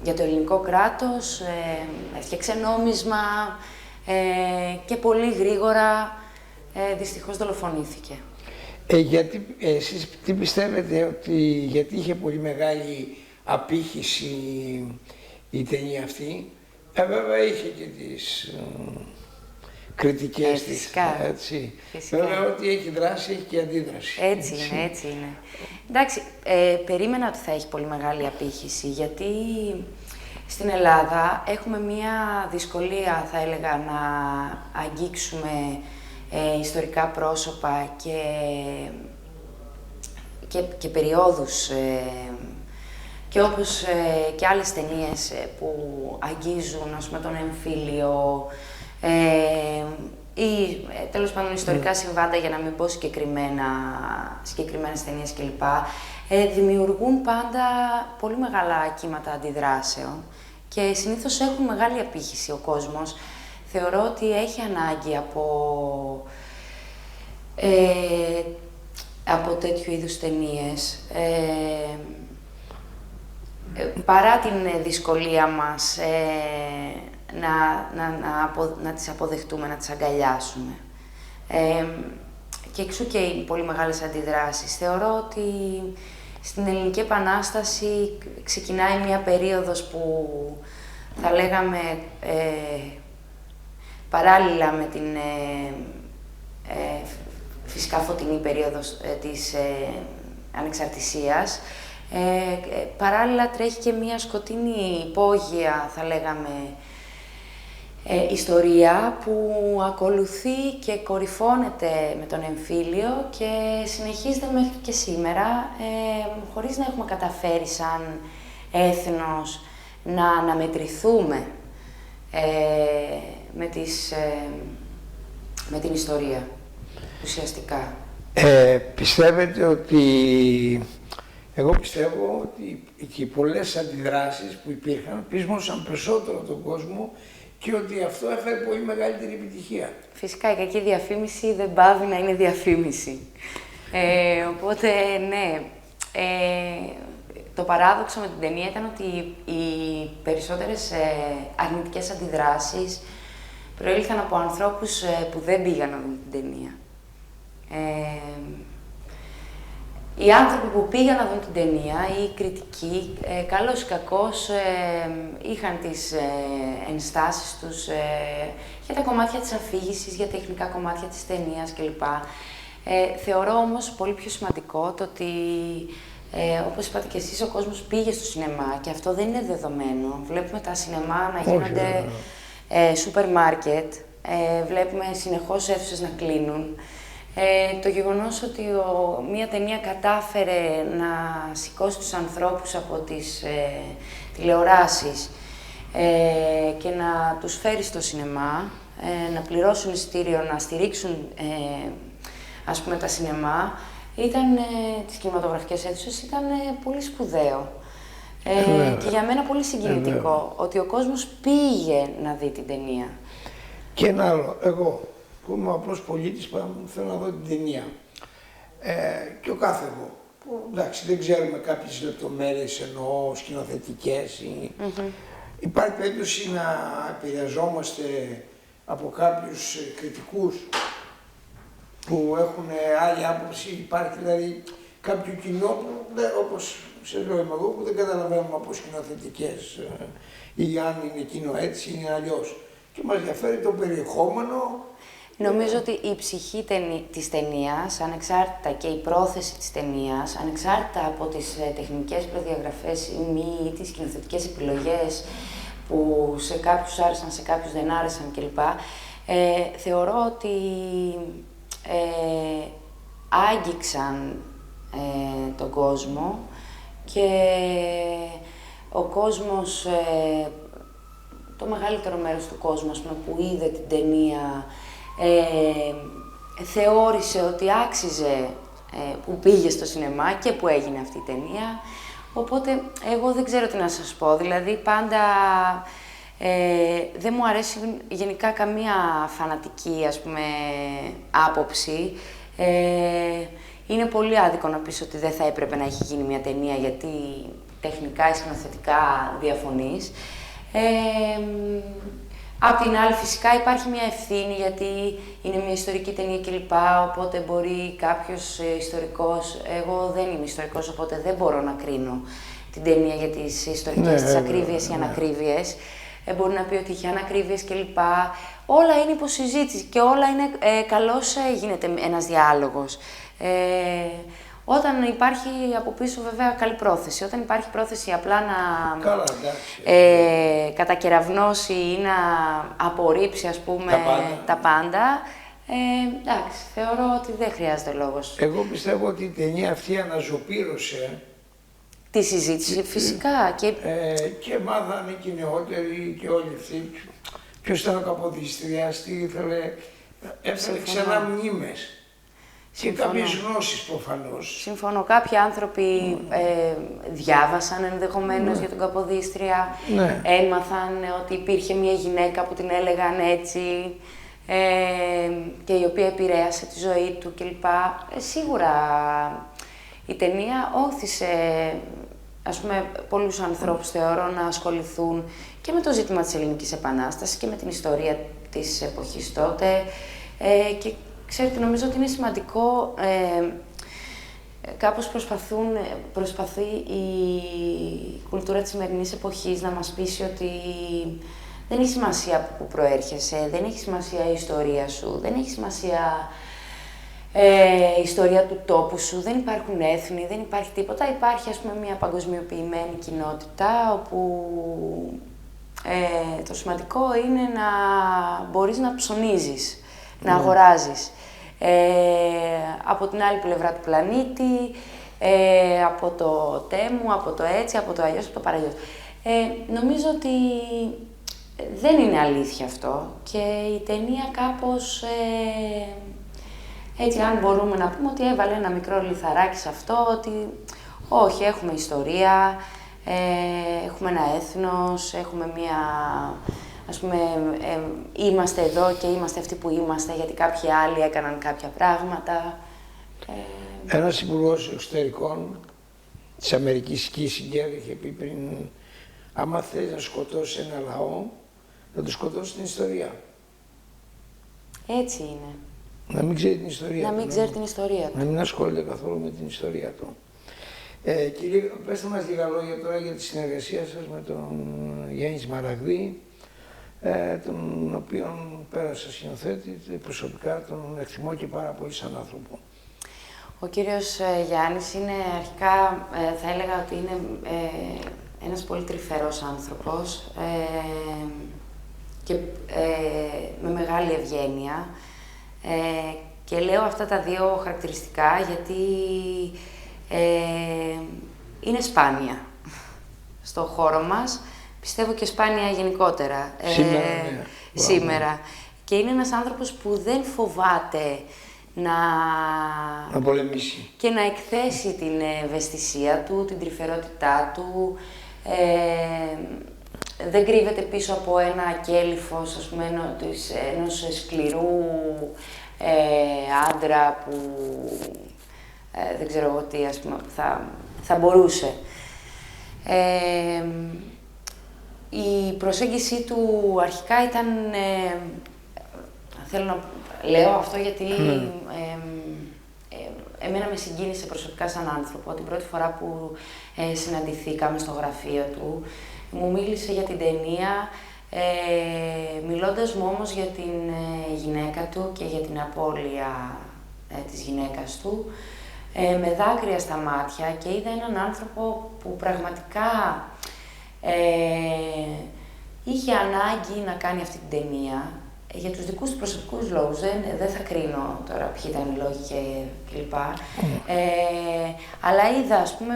για το ελληνικό κράτος, έφτιαξε νόμισμα και πολύ γρήγορα δυστυχώς δολοφονήθηκε. Γιατί εσείς τι πιστεύετε ότι γιατί είχε πολύ μεγάλη απήχηση η ταινία αυτή? Βέβαια είχε και τις κριτικές της, έτσι. Βέβαια ότι έχει δράση, έχει και αντίδραση. Έτσι είναι, έτσι είναι. Εντάξει, περίμενα ότι θα έχει πολύ μεγάλη απήχηση, γιατί στην Ελλάδα έχουμε μία δυσκολία, θα έλεγα, να αγγίξουμε ιστορικά πρόσωπα και περιόδους και όπως και άλλες ταινίες που αγγίζουν, ας πούμε, τον εμφύλιο ή τέλος πάντων ιστορικά συμβάντα, για να μην πω συγκεκριμένες ταινίες κλπ. Δημιουργούν πάντα πολύ μεγάλα κύματα αντιδράσεων και συνήθως έχουν μεγάλη απήχηση ο κόσμος. Θεωρώ ότι έχει ανάγκη από τέτοιου είδους ταινίες. Παρά την δυσκολία μας να τις αποδεχτούμε, να τις αγκαλιάσουμε. Και εξού και οι πολύ μεγάλες αντιδράσεις. Θεωρώ ότι στην Ελληνική Επανάσταση ξεκινάει μια περίοδος που θα λέγαμε παράλληλα με την φυσικά φωτεινή περίοδος της ανεξαρτησίας, παράλληλα τρέχει και μια σκοτεινή υπόγεια, θα λέγαμε, ιστορία που ακολουθεί και κορυφώνεται με τον εμφύλιο και συνεχίζεται μέχρι και σήμερα, χωρίς να έχουμε καταφέρει σαν έθνος να αναμετρηθούμε με την ιστορία, ουσιαστικά. Πιστεύετε ότι... Εγώ πιστεύω ότι οι πολλές αντιδράσεις που υπήρχαν πείσμωσαν περισσότερο τον κόσμο και ότι αυτό έφερε πολύ μεγαλύτερη επιτυχία. Φυσικά, η κακή διαφήμιση δεν πάβει να είναι διαφήμιση. Οπότε, ναι. Το παράδοξο με την ταινία ήταν ότι οι περισσότερες αρνητικές αντιδράσεις προήλθαν από ανθρώπους που δεν πήγαν να δουν την ταινία. Οι άνθρωποι που πήγαν να δουν την ταινία, οι κριτικοί, καλώς ή κακώς, είχαν τις ενστάσεις τους για τα κομμάτια της αφήγησης, για τεχνικά κομμάτια της ταινίας κλπ. Θεωρώ όμως πολύ πιο σημαντικό το ότι, όπως είπατε και εσείς, ο κόσμος πήγε στο σινεμά και αυτό δεν είναι δεδομένο. Βλέπουμε τα σινεμά να γίνονται σούπερ μάρκετ, βλέπουμε συνεχώς αίθουσες να κλείνουν. Το γεγονός ότι μία ταινία κατάφερε να σηκώσει τους ανθρώπους από τις τηλεοράσεις και να τους φέρει στο σινεμά, να πληρώσουν εισιτήριο, να στηρίξουν ας πούμε τα σινεμά, τις κινηματογραφικές αίθουσες, ήταν πολύ σπουδαίο. Και για μένα πολύ συγκινητικό, ότι ο κόσμος πήγε να δει την ταινία. Και ένα άλλο, εγώ που είμαι ο απλός πολίτης, θέλω να δω την ταινία. Και ο κάθε εγώ, που εντάξει δεν ξέρουμε κάποιες λεπτομέρειες, εννοώ σκηνοθετικές. Υπάρχει περίπτωση να επηρεαζόμαστε από κάποιους κριτικούς που έχουν άλλη άποψη, υπάρχει δηλαδή κάποιο κοινό που, όπως σε λέω εγώ, που δεν καταλαβαίνουμε από σκηνοθετικές ή αν είναι εκείνο έτσι ή είναι αλλιώς. Και μας ενδιαφέρει το περιεχόμενο. Νομίζω ότι η ψυχή της ταινίας, ανεξάρτητα και η πρόθεση της ταινίας, ανεξάρτητα από τις τεχνικές προδιαγραφές ή μη, ή τις σκηνοθετικές επιλογές που σε κάποιους άρεσαν, σε κάποιους δεν άρεσαν κλπ. Θεωρώ ότι άγγιξαν τον κόσμο και ο κόσμος, το μεγαλύτερο μέρος του κόσμου ας πούμε, που είδε την ταινία, θεώρησε ότι άξιζε που πήγε στο σινεμά και που έγινε αυτή η ταινία. Οπότε εγώ δεν ξέρω τι να σας πω, δηλαδή πάντα δεν μου αρέσει γενικά καμία φανατική ας πούμε άποψη. Είναι πολύ άδικο να πεις ότι δεν θα έπρεπε να έχει γίνει μια ταινία γιατί τεχνικά ή σκηνοθετικά διαφωνείς. Απ' την άλλη φυσικά υπάρχει μια ευθύνη γιατί είναι μια ιστορική ταινία κλπ. Οπότε μπορεί κάποιος ιστορικός, εγώ δεν είμαι ιστορικός οπότε δεν μπορώ να κρίνω την ταινία για τις ιστορικές της ακρίβειες ή ανακρίβειες. Μπορεί να πει ότι είχε ανακρίβειες κλπ. Όλα είναι υποσυζήτηση και όλα είναι καλώς γίνεται ένας διάλογος. Όταν υπάρχει από πίσω βέβαια καλή πρόθεση, όταν υπάρχει πρόθεση απλά να κατακεραυνώσει ή να απορρίψει ας πούμε τα πάντα, εντάξει, θεωρώ ότι δεν χρειάζεται λόγος. Εγώ πιστεύω ότι η ταινία αυτή αναζωπήρωσε τη συζήτηση, φυσικά. Και μάθανε και οι νεότεροι και όλοι αυτοί. Ποιος ήταν ο Καποδίστριας, τι ήθελε, έφερε ξανά μνήμες. Και κάποιες γνώσεις προφανώς. Συμφωνώ. Κάποιοι άνθρωποι διάβασαν ενδεχομένως για τον Καποδίστρια, έμαθαν ότι υπήρχε μια γυναίκα που την έλεγαν έτσι και η οποία επηρέασε τη ζωή του κλπ. Σίγουρα η ταινία όθησε ας πούμε, πολλούς ανθρώπους θεωρώ να ασχοληθούν και με το ζήτημα της Ελληνικής Επανάστασης και με την ιστορία της εποχής τότε και ξέρετε, νομίζω ότι είναι σημαντικό, κάπως προσπαθεί η κουλτούρα της σημερινής εποχής να μας πείσει ότι δεν έχει σημασία από πού προέρχεσαι, δεν έχει σημασία η ιστορία σου, δεν έχει σημασία η ιστορία του τόπου σου, δεν υπάρχουν έθνη, δεν υπάρχει τίποτα. Υπάρχει, ας πούμε, μια παγκοσμιοποιημένη κοινότητα όπου το σημαντικό είναι να μπορείς να ψωνίζεις, να αγοράζεις. Από την άλλη πλευρά του πλανήτη, από το τέμου, από το έτσι, από το αλλιώς, από το παραλλιώς. Νομίζω ότι δεν είναι αλήθεια αυτό και η ταινία κάπως, έτσι αν μπορούμε να πούμε ότι έβαλε ένα μικρό λιθαράκι σε αυτό, ότι όχι, έχουμε ιστορία, έχουμε ένα έθνος, έχουμε μια... Ας πούμε, είμαστε εδώ και είμαστε αυτοί που είμαστε γιατί κάποιοι άλλοι έκαναν κάποια πράγματα. Ένας υπουργός εξωτερικών της Αμερικής, Κίσιγκερ, είχε πει πριν, άμα θέλεις να σκοτώσεις ένα λαό, θα το σκοτώσεις την ιστορία. Έτσι είναι. Να μην ξέρει την ιστορία του. Να μην ξέρει την ιστορία του. Να μην ασχολείται καθόλου με την ιστορία του. Κύριε, πέστε μας λίγα λόγια τώρα για τη συνεργασία σας με τον Γιάννη Σμαραγδί, τον οποίον πέρασα σκηνοθέτη, προσωπικά τον εκτιμώ και πάρα πολύ σαν άνθρωπο. Ο κύριος Γιάννης είναι αρχικά, θα έλεγα ότι είναι ένας πολύ τρυφερός άνθρωπος και με μεγάλη ευγένεια Και λέω αυτά τα δύο χαρακτηριστικά γιατί είναι σπάνια στο χώρο μας, πιστεύω και σπάνια γενικότερα σήμερα. Και είναι ένας άνθρωπος που δεν φοβάται να πολεμήσει και να εκθέσει την ευαισθησία του, την τρυφερότητά του. Δεν κρύβεται πίσω από ένα κέλυφος, ας πούμε, ενός σκληρού άντρα που δεν ξέρω εγώ τι, ας πούμε, θα μπορούσε. Η προσέγγιση του αρχικά ήταν, θέλω να λέω αυτό γιατί εμένα με συγκίνησε προσωπικά σαν άνθρωπο. Την πρώτη φορά που συναντηθήκαμε στο γραφείο του, μου μίλησε για την ταινία, μιλώντας μου όμως για την γυναίκα του και για την απώλεια της γυναίκας του, με δάκρυα στα μάτια, και είδα έναν άνθρωπο που πραγματικά είχε ανάγκη να κάνει αυτή την ταινία για τους δικούς του προσωπικούς λόγους. Δεν θα κρίνω τώρα ποιοι ήταν οι λόγοι κλπ. Αλλά είδα, ας πούμε,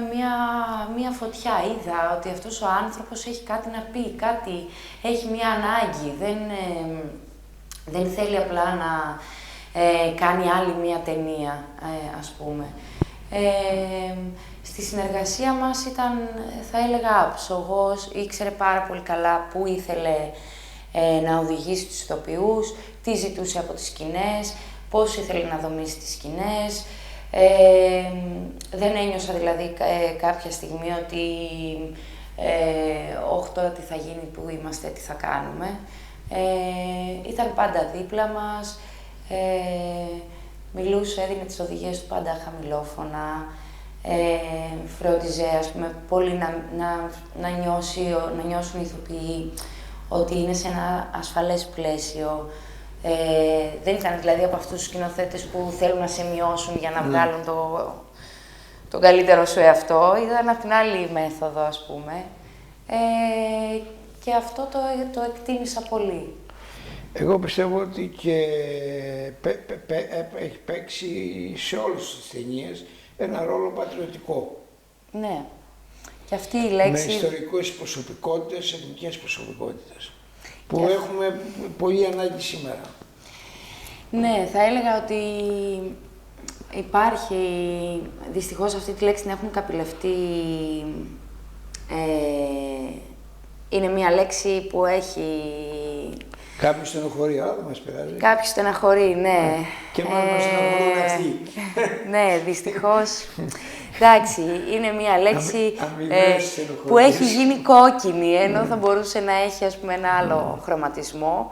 μία φωτιά. Είδα ότι αυτός ο άνθρωπος έχει κάτι να πει, έχει μία ανάγκη. Δεν θέλει απλά να κάνει άλλη μία ταινία, ας πούμε. Στη συνεργασία μας ήταν, θα έλεγα, άψογος, ήξερε πάρα πολύ καλά πού ήθελε να οδηγήσει τους ηθοποιούς, τι ζητούσε από τις σκηνές, πώς ήθελε να δομήσει τις σκηνές. Δεν ένιωσα δηλαδή κάποια στιγμή ότι όχι τώρα τι θα γίνει, που είμαστε, τι θα κάνουμε. Ήταν πάντα δίπλα μας, μιλούσε, έδινε τις οδηγίες του πάντα χαμηλόφωνα, φρόντιζε, ας πούμε, πολύ να νιώσουν οι ηθοποιοί ότι είναι σε ένα ασφαλές πλαίσιο. Δεν ήταν δηλαδή από αυτούς τους σκηνοθέτες που θέλουν να σε μειώσουν για να βγάλουν τον καλύτερο σου εαυτό. Ήταν από την άλλη μέθοδο, ας πούμε. Και αυτό το εκτίμησα πολύ. Εγώ πιστεύω ότι και έχει παίξει σε όλες τις ταινίες ένα ρόλο πατριωτικό. Ναι. Και αυτή η λέξη... Με ιστορικές προσωπικότητες, εθνικές προσωπικότητες, που έχουμε πολύ ανάγκη σήμερα. Ναι, θα έλεγα ότι υπάρχει, δυστυχώς αυτή τη λέξη την έχουν καπηλευτεί, είναι μια λέξη που έχει... Κάποιος στενοχωρεί, αλλά δεν μας πειράζει. Κάποιος στεναχωρεί, ναι. Και μας στεναχωρούν αυτοί. Ναι, δυστυχώς. Εντάξει, είναι μια λέξη που έχει γίνει κόκκινη, ενώ θα μπορούσε να έχει, ας πούμε, ένα άλλο χρωματισμό.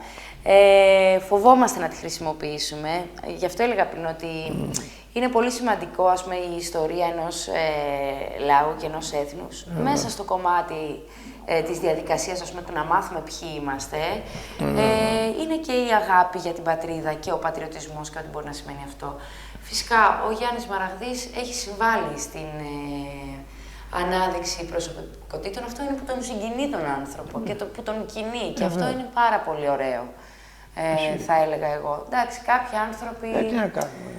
Φοβόμαστε να τη χρησιμοποιήσουμε. Γι' αυτό έλεγα πριν ότι είναι πολύ σημαντικό, ας πούμε, η ιστορία ενός λαού και ενός έθνους. Μέσα στο κομμάτι της διαδικασίας, ας πούμε, του να μάθουμε ποιοι είμαστε, είναι και η αγάπη για την πατρίδα και ο πατριωτισμός και ό,τι μπορεί να σημαίνει αυτό. Φυσικά, ο Γιάννης Μαραγδής έχει συμβάλει στην ανάδειξη προσωπικότητων. Αυτό είναι που τον συγκινεί τον άνθρωπο και που τον κινεί. Και αυτό είναι πάρα πολύ ωραίο, θα έλεγα εγώ. Εντάξει, κάποιοι άνθρωποι... Τι να κάνουμε.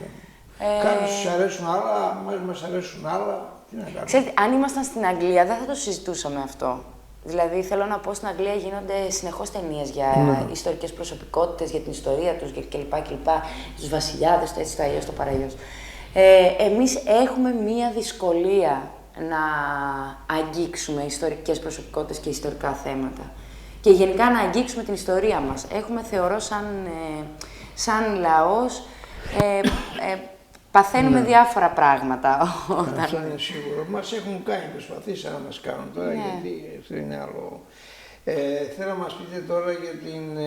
Κάποιους τους αρέσουν άλλα, μας αρέσουν άλλα. Τι να κάνουμε. Ξέρετε, αν ήμασταν στην Αγγλία, δεν θα το συζητούσαμε αυτό. Δηλαδή, θέλω να πω, στην Αγγλία γίνονται συνεχώς ταινίες για ιστορικές προσωπικότητες, για την ιστορία τους κλπ. Τους βασιλιάδες, το έτσι, το αλλιώς, το παραλλιώς. Εμείς έχουμε μία δυσκολία να αγγίξουμε ιστορικές προσωπικότητες και ιστορικά θέματα. Και γενικά να αγγίξουμε την ιστορία μας. Έχουμε, θεωρώ, σαν λαός, παθαίνουμε διάφορα πράγματα. Αυτό είναι σίγουρο. Μας έχουν κάνει, προσπαθήσαν να μας κάνουν τώρα, γιατί αυτό είναι άλλο. Θέλω να μας πείτε τώρα για την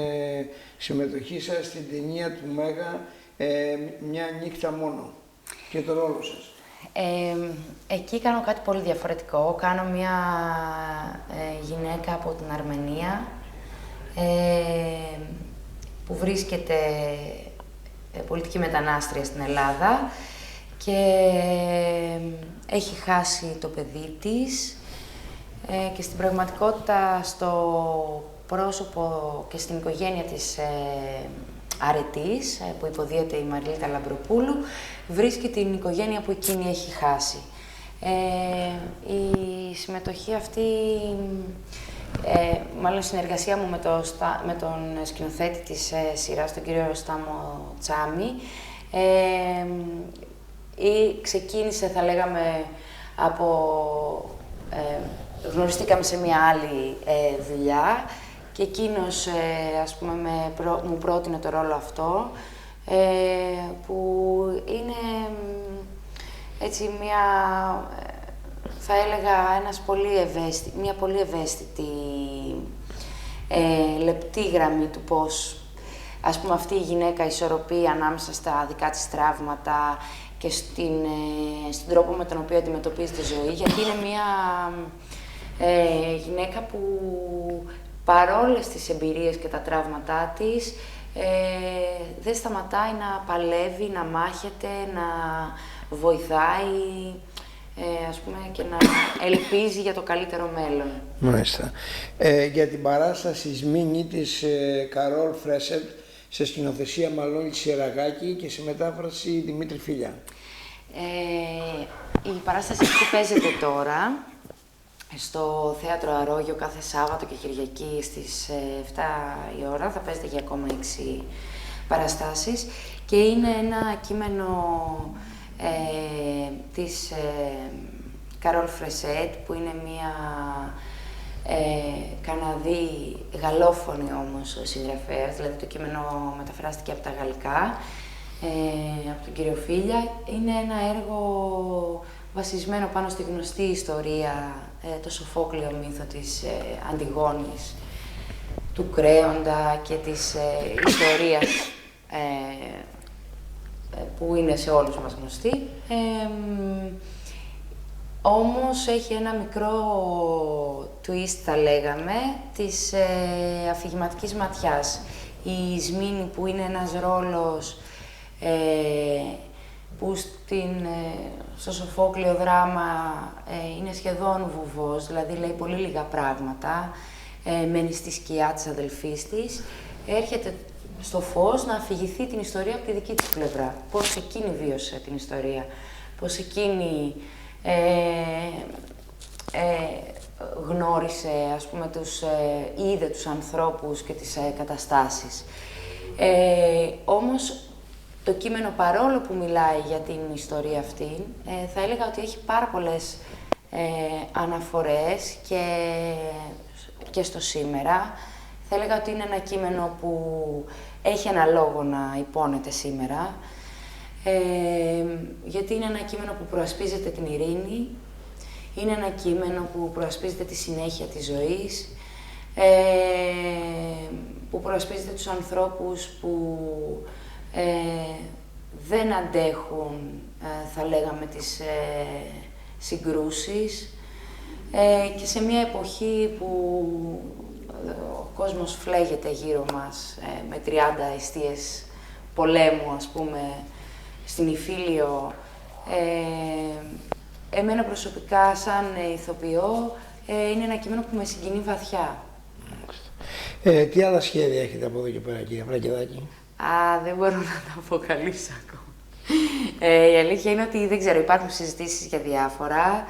συμμετοχή σας στην ταινία του Μέγα «Μια νύχτα μόνο» και τον ρόλο σας. Εκεί κάνω κάτι πολύ διαφορετικό. Κάνω μια γυναίκα από την Αρμενία που βρίσκεται πολιτική μετανάστρια στην Ελλάδα και έχει χάσει το παιδί της και στην πραγματικότητα στο πρόσωπο και στην οικογένεια της αρετής που υποδίεται η Μαριλίτα Λαμπροπούλου, βρίσκει την οικογένεια που εκείνη έχει χάσει. Η συμμετοχή αυτή, μάλλον η συνεργασία μου με τον σκηνοθέτη της σειράς, τον κύριο Στάμο Τσάμι, ξεκίνησε, θα λέγαμε, γνωριστήκαμε σε μια άλλη δουλειά και εκείνος, ας πούμε, μου πρότεινε το ρόλο αυτό, που είναι έτσι θα έλεγα, μια πολύ ευαίσθητη, λεπτή γραμμή του πώς, ας πούμε, αυτή η γυναίκα ισορροπεί ανάμεσα στα δικά της τραύματα και στον τρόπο με τον οποίο αντιμετωπίζει τη ζωή, γιατί είναι μια γυναίκα που παρόλες τις εμπειρίες και τα τραύματά της δεν σταματάει να παλεύει, να μάχεται, να βοηθάει, ας πούμε, και να ελπίζει για το καλύτερο μέλλον. Μάλιστα. Για την παράσταση «Σμήνη» της Καρόλ Φρέσετ, σε σκηνοθεσία Μαλώνη Σιεραγάκη και σε μετάφραση Δημήτρη Φίλια. Η παράσταση αυτή παίζεται τώρα στο Θέατρο Αρόγιο κάθε Σάββατο και Κυριακή στις 7 η ώρα. Θα παίζεται για ακόμα 6 παραστάσεις και είναι ένα κείμενο της Καρόλ Φρέσετ, που είναι μια Καναδή, γαλλόφωνη όμως συγγραφέας, δηλαδή το κείμενο μεταφράστηκε από τα γαλλικά, από τον κύριο Φίλια. Είναι ένα έργο βασισμένο πάνω στη γνωστή ιστορία, το Σοφόκλειο μύθο της Αντιγόνης, του Κρέοντα και της ιστορίας που είναι σε όλους μας γνωστή. Όμως έχει ένα μικρό twist, θα λέγαμε, της αφηγηματικής ματιάς. Η Σμήνη, που είναι ένας ρόλος που στο Σοφόκλειο δράμα είναι σχεδόν βουβός, δηλαδή λέει πολύ λίγα πράγματα, μένει στη σκιά της αδελφής της, έρχεται στο φως να αφηγηθεί την ιστορία από τη δική της πλευρά. Πώς εκείνη βίωσε την ιστορία, πώς εκείνη γνώρισε, ας πούμε, είδε τους ανθρώπους και τις καταστάσεις. Όμως, το κείμενο, παρόλο που μιλάει για την ιστορία αυτή, θα έλεγα ότι έχει πάρα πολλές αναφορές και στο σήμερα. Θα έλεγα ότι είναι ένα κείμενο που έχει ένα λόγο να υπόνεται σήμερα, γιατί είναι ένα κείμενο που προασπίζεται την ειρήνη, είναι ένα κείμενο που προασπίζεται τη συνέχεια της ζωής, που προασπίζεται τους ανθρώπους που δεν αντέχουν, θα λέγαμε, τις συγκρούσεις, και σε μια εποχή που ο κόσμος φλέγεται γύρω μας με 30 εστίες πολέμου, ας πούμε, στην Ιφίλιο. Εμένα προσωπικά, σαν ηθοποιό, είναι ένα κείμενο που με συγκινεί βαθιά. Τι άλλα σχέδια έχετε από εδώ και πέρα, κύριε Φραγκεδάκη? Δεν μπορώ να τα αποκαλύψω ακόμα. Η αλήθεια είναι ότι δεν ξέρω, υπάρχουν συζητήσεις για διάφορα.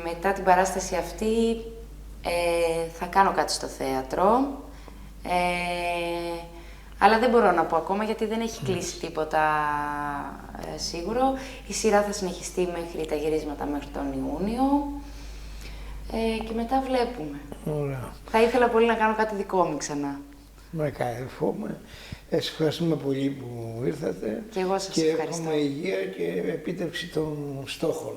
Μετά την παράσταση αυτή θα κάνω κάτι στο θέατρο, αλλά δεν μπορώ να πω ακόμα γιατί δεν έχει κλείσει τίποτα σίγουρο. Η σειρά θα συνεχιστεί μέχρι τα γυρίσματα μέχρι τον Ιούνιο και μετά βλέπουμε. Ωραία. Θα ήθελα πολύ να κάνω κάτι δικό μου ξανά. Ευχόμαι. Σας ευχαριστούμε πολύ που ήρθατε. Και εγώ σας ευχαριστώ. Και εύχομαι υγεία και επίτευξη των στόχων.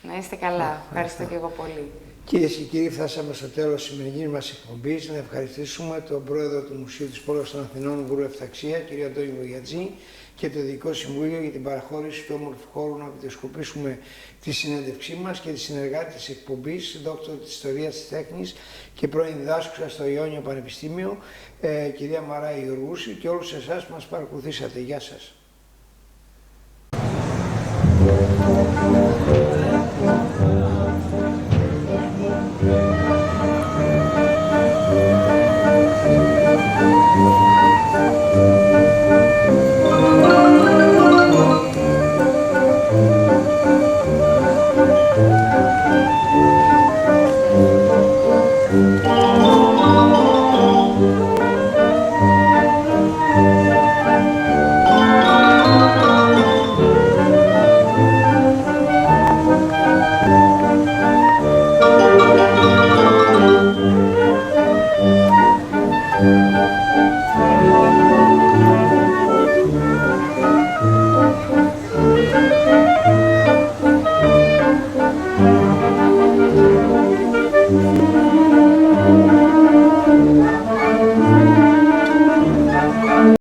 Να είστε καλά. Ευχαριστώ και εγώ πολύ. Κυρίες και κύριοι, φτάσαμε στο τέλος της σημερινής μας εκπομπής. Να ευχαριστήσουμε τον πρόεδρο του Μουσείου της Πόλεως των Αθηνών, Γουρού Εφταξία, κ. Αντώνη Βογιατζή, και το Διοικητικό Συμβούλιο για την παραχώρηση του όμορφου χώρου να βιντεοσκοπήσουμε τη συνέντευξή μας, και τη συνεργάτη της εκπομπής, δόκτωρ της Ιστορίας της Τέχνης και πρώην διδάσκουσα στο Ιόνιο Πανεπιστήμιο, κυρία Μαρά Ιωργούση, και όλους εσάς που μας παρακολουθήσατε. Γεια σας.